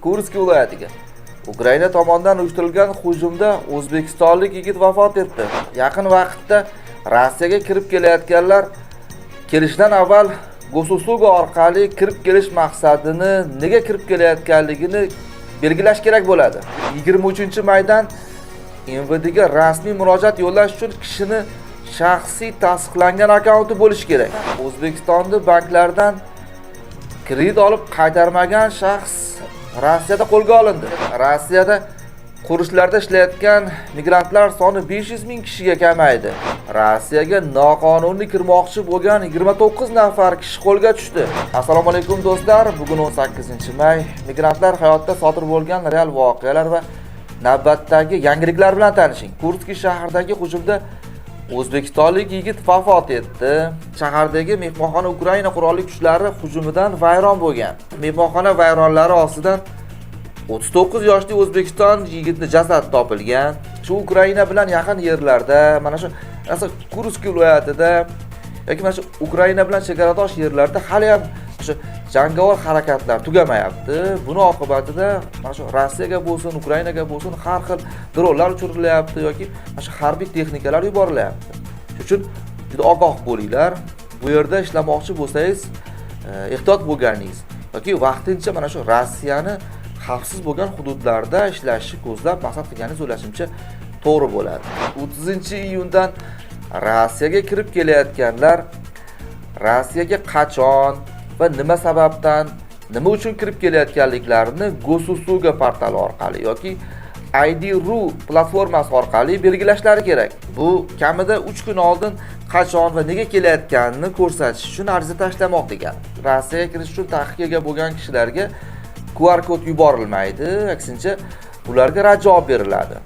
Kursk viloyatiga Ukraina tomonidan uyushtirilgan hujumda o'zbekistonlik yigit vafot etdi. Yaqin vaqtda Rossiyaga kirib kelayotganlar kelishdan avval Gosusuga orqali kirib kelish maqsadini, nega kirib kelayotganligini belgilash kerak bo'ladi. 23-maydan MVDga rasmiy murojaat yo'llash uchun kishining shaxsiy tasdiqlangan akkaunti bo'lishi kerak. O'zbekistonda banklardan kredit olib qaytarmagan shaxs Rossiyada qo'lga olindi. Rossiyada qurishlarda ishlayotgan migrantlar soni 500 ming kishiga kamaydi. Rossiyaga noqonuniy kirmoqchi bo'lgan 29 nafar kishi qo'lga tushdi. Assalomu alaykum do'stlar. Bugun 18-may. Migrantlar hayotda sodir bo'lgan real voqealar va navbatdagi yangiliklar bilan tanishing. Kursk shahridagi hujumda o'zbekistonlik yigit vafot etdi. Shahardagi mehmonxona Ukraina qurolli kuchlari hujumidan vayron bo'lgan. Mehmonxona vayronlari ostidan 39 yoshli O'zbekiston yigitining jasadi topilgan. Shu Ukraina bilan yaqin yerlarda, mana shu Kursk viloyatida yoki mana shu Ukraina bilan chegaradosh yerlarda hali ham shu jangovar harakatlar tugamayapti. Buning oqibatida mana shu Rossiyaga bo'lsin, Ukrainaga bo'lsin har xil dronlar uchirilyapti yoki mana shu harbiy texnikalar yuborilyapti. Shuning uchun juda ogoh bo'linglar. Bu yerda ishlamoqchi bo'lsangiz, ehtiyot bo'lganingiz yoki vaqtincha mana shu Rossiyani xavfsiz bo'lgan hududlarda ishlashni ko'zlab maqsad qilganingiz o'ylashimcha to'g'ri bo'ladi. 30-iyundan Rossiyaga kirib kelayotganlar Rossiyaga qachon va nima sababdan, nima uchun kirib kelayotganliklarini Gosusuga portali orqali yoki ID.ru platformasi orqali belgilashlari kerak. Bu kamida 3 kun oldin qachon va nega kelayotganini ko'rsatish uchun ariza tashlamoq degani. Rossiyaga kirish uchun taqiqga bo'lgan kishilarga QR kod yuborilmaydi, aksincha ularga rad javob beriladi.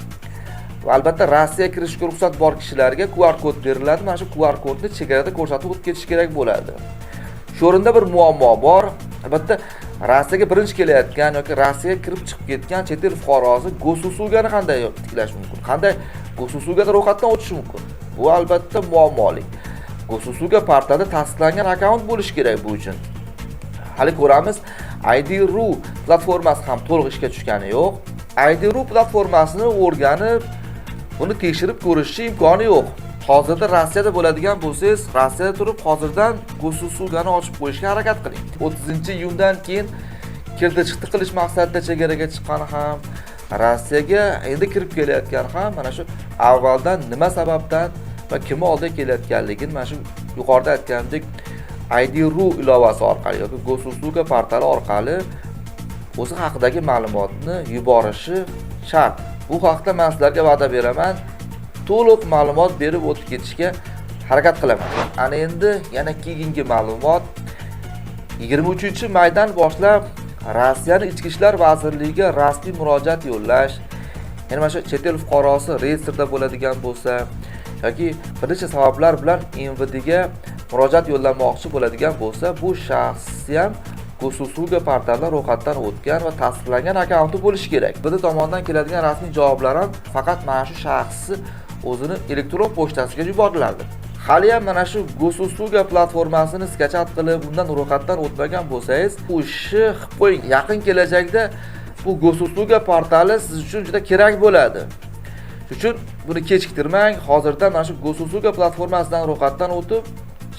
Va albatta Rossiyaga kirishga ruxsat bor kishilarga QR kod beriladi. Mana shu QR kodni chegarada ko'rsatib o'tib ketish kerak bo'ladi. Shu o'rinda bir muammo bor. Albatta Rossiyaga birinchi kelayotgan yoki Rossiyaga kirib chiqib ketgan chet el fuqarosi Gosusugani qanday tiklash mumkin? Qanday Gosusugada ro'yxatdan o'tishi mumkin? Bu albatta muammoli. Gosusuga portalida tasdiqlangan akkaunt bo'lishi kerak bu uchun. Hali ko'ramiz, ID.ru platformasi ham to'liq ishga tushgani yo'q. ID.ru platformasini o'rganib, uni tekshirib ko'rishning imkoni yo'q. Hozirda Rossiyada bo'ladigan bo'lsangiz, Rossiyada turib hozirdan Gosusugani ochib qo'yishga harakat qiling. 30-iyundan keyin kirdi-chiqdi qilish maqsadida chegaraga chiqqan ham, Rossiyaga endi kirib kelayotgan ham mana shu avvaldan nima sababdan va kim oldiga kelayotganligini mana shu yuqorida aytgandek ID.ru ilovasi orqali yoki Gosusuga portali orqali o'zi haqidagi ma'lumotni yuborishi shart. Bu haqda men sizlarga va'da beraman. To'liq ma'lumot berib o'tib ketishga harakat qilaman. Ana endi yana keyingi ma'lumot 23-maydan boshlab Rossiyaning Ichki ishlar vazirligiga rasmiy murojaat yo'llash, ya'ni mana shu chet el fuqarosi reyestrda bo'ladigan bo'lsa yoki bir necha sabablar bilan MVDga murojaat yo'llamoqchi bo'ladigan bo'lsa, bu shaxsni ham Gosusuga portalidan ro'yxatdan o'tgan va tasdiqlangan akkaunti bo'lishi kerak. Biz tomonidan keladigan rasmiy javoblar ham faqat mana shu shaxsni o'zini elektron pochtasiga yuboriladi. Hali ham mana shu Gosusuga platformasini skachat qilib, undan ro'yxatdan o'tmagan bo'lsangiz, bu ishni qilib qo'ying. Yaqin kelajakda bu Gosusuga portali siz uchun juda kerak bo'ladi. Shuning uchun buni kechiktirmang. Hozirdan mana shu Gosusuga platformasidan ro'yxatdan o'tib,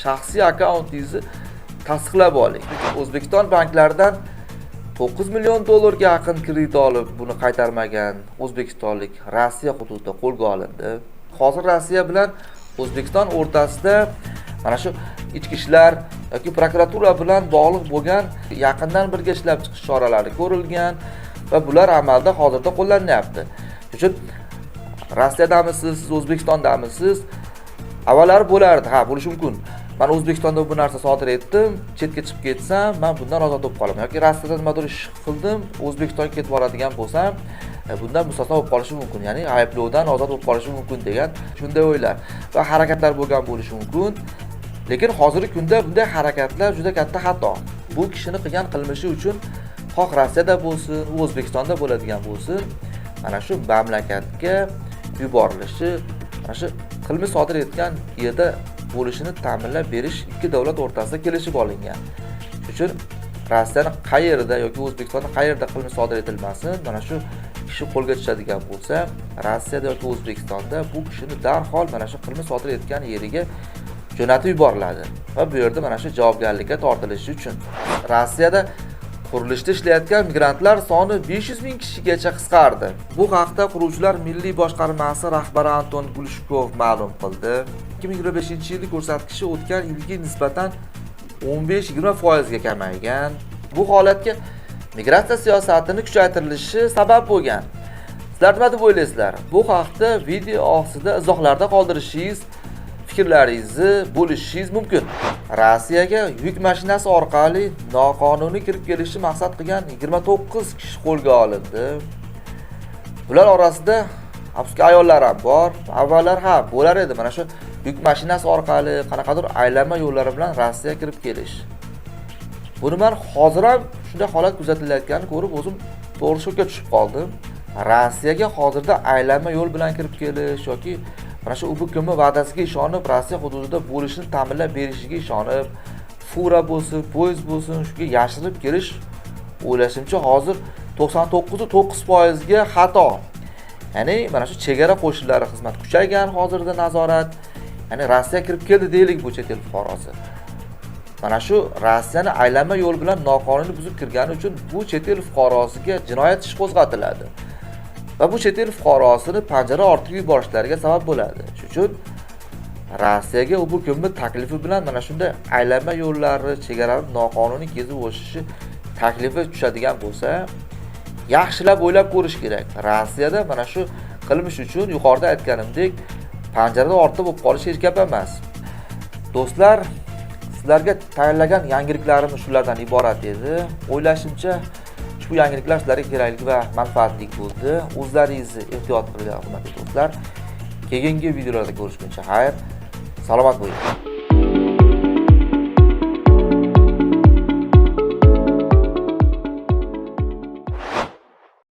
shaxsiy akkauntingizni tasdiqlab oling. O'zbekiston banklaridan 9 million dollarga yaqin kredit olib, buni qaytarmagan o'zbekistonlik Rossiya hududida qo'lga olindi. Hozir Rossiya bilan O'zbekiston o'rtasida mana shu ichki ishlar yoki prokuratura bilan bog'liq bo'lgan yaqindan birga ishlab chiqish choralari ko'rilgan va bular amalda hozirda qo'llanyapti. Shuning uchun Rossiyadamisiz, siz O'zbekistondamisiz? Avvallari bo'lardi, bo'lishi mumkin. Men O'zbekistonda bu narsa sodir etdim, chetga chiqib ketsam, men bundan ozod bo'lib qolaman yoki Rossiyada nimadir ish qildim, O'zbekistonga ketib boradigan bo'lsam, bundan mustasno bo'lib qolishi mumkin, ya'ni ayblovdan ozod bo'lib qolishi mumkin degan shunday o'ylar va harakatlar bo'lgan bo'lishi mumkin. Lekin hozirgi kunda bunday harakatlar juda katta xato. Bu kishining qilgan qilmishi uchun xoh Rossiyada bo'lsin, O'zbekistonda bo'ladigan bo'lsin, mana shu mamlakatga yuborilishi, mana shu qilmish sodir etgan yerda bo'lishini ta'minlab berish ikki davlat o'rtasida kelishib olingan. Shuning uchun Rossiyaning qayerida yoki O'zbekistonda qayerda qilmish sodir etilmasin, mana shu kishi qo'lga tushadigan bo'lsa, Rossiyada yoki O'zbekistonda bu kishini darhol mana shu qilmish sodir etgan yeriga jo'natib yuboriladi va bu yerda mana shu javobgarlikka tortilishi uchun Rossiyada qurilishda ishlayotgan migrantlar soni 500 ming kishigacha qisqardi. Bu haqda Quruvchilar milliy boshqarmasi rahbari Anton Glushkov ma'lum qildi. 2025-yilning ko'rsatkichi o'tgan yilga nisbatan 15-20% ga kamaygan. Bu holatga migratsiya siyosatini kuchaytirilishi sabab bo'lgan. Sizlar nima deb o'ylaysizlar? Bu haqda video ostida izohlarda qoldirishingiz, fikrlaringizni bo'lishingiz mumkin. Rossiyaga yuk mashinasi orqali noqonuniy kirib kelishni maqsad qilgan 29 kishi qo'lga olindi. Ular orasida afsuski ayollar ham bor. Avvallar ham bo'lar edi. Mana shu yuk mashinasi orqali qanaqadir aylanma yo'llari bilan Rossiyaga kirib kelish. Buni men hozir ham shunday holat kuzatilayotganini ko'rib o'zim to'g'ri shokka tushib qoldim. Rossiyaga hozirda aylanma yo'l bilan kirib kelish yoki mana shu UBKM va'dasiga ishonib, Rossiya hududida bo'lishini ta'minlab berishiga ishonib, fura bo'lsin, poyezd bo'lsin, shunga yashirib kirish o'ylashimcha hozir 99.9% ga xato. Ya'ni mana shu chegara qo'shinlari xizmat kuchaygan hozirda nazorat. Ya'ni Rossiya kirib keldi deylik bu chet el fuqarosi. Mana shu Rossiyani aylanma yo'l bilan noqonuniy buzib kirgani uchun bu chet el fuqarosiga jinoyat ishi qo'zg'atiladi. Va bu chet el fuqarosini panjara ortiga yuborishlariga sabab bo'ladi. Shuning uchun Rossiyaga UBKM taklifi bilan mana shunday aylanma yo'llarni, chegarani noqonuniy kezib o'tishi taklifi tushadigan bo'lsa, yaxshilab o'ylab ko'rish kerak. Rossiyada mana shu qilmish uchun yuqorida aytganimdek panjarada ortda bo'lib qolish hech gap emas. Do'stlar, sizlarga tayyorlagan yangiliklarimiz shulardan iborat edi. O'ylashimcha ushbu yangiliklar sizlarga kerakli va manfaatli bo'ldi. O'zlaringizni ehtiyot qiling, hurmatli do'stlar. Keyingi videolarda ko'rishguncha xayr, salomat bo'ling.